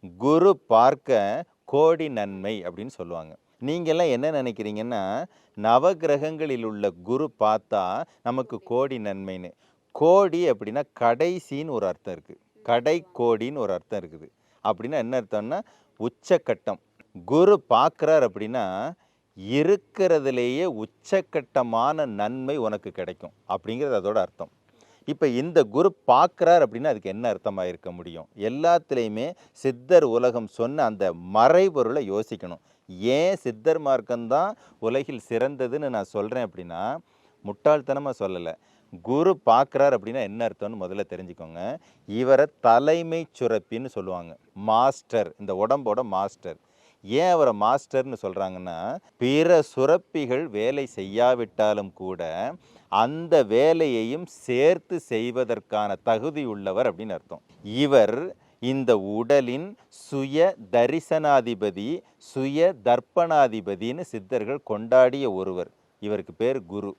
குரு பார்க்க கோடி நன்மை அப்படின்னு சொல்லுவாங்க. நீங்கள்லாம் என்ன நினைக்கிறீங்கன்னா, நவகிரகங்களில் உள்ள குரு பார்த்தா நமக்கு கோடி நன்மைன்னு. கோடி அப்படின்னா கடைசின்னு ஒரு அர்த்தம் இருக்குது. கடைக்கோடின்னு ஒரு அர்த்தம் இருக்குது. அப்படின்னா என்ன அர்த்தம்னா உச்சக்கட்டம். குரு பார்க்குறார் அப்படின்னா இருக்கிறதுலேயே உச்சக்கட்டமான நன்மை உனக்கு கிடைக்கும் அப்படிங்கிறது அதோட அர்த்தம். இப்போ இந்த குரு பார்க்குறார் அப்படின்னா அதுக்கு என்ன அர்த்தமாக இருக்க முடியும்? எல்லாத்துலேயுமே சித்தர் உலகம் சொன்ன அந்த மறைபொருளை யோசிக்கணும். ஏன் சித்தர் மார்க்கம்தான் உலகில் சிறந்ததுன்னு நான் சொல்கிறேன் அப்படின்னா, முட்டாள்தனமாக சொல்லலை. குரு பார்க்குறார் அப்படின்னா என்ன அர்த்தம்னு முதல்ல தெரிஞ்சுக்கோங்க. இவரை தலைமை சுரப்பின்னு சொல்லுவாங்க. மாஸ்டர், இந்த உடம்போட மாஸ்டர். ஏன் அவரை மாஸ்டர்னு சொல்கிறாங்கன்னா, பிற சுரப்பிகள் வேலை செய்யாவிட்டாலும் கூட அந்த வேலையையும் சேர்த்து செய்வதற்கான தகுதி உள்ளவர் அப்படின்னு அர்த்தம். இவர் இந்த உடலின் சுய தரிசனாதிபதி, சுய தர்ப்பணாதிபதினு சித்தர்கள் கொண்டாடிய ஒருவர். இவருக்கு பேர் குரு.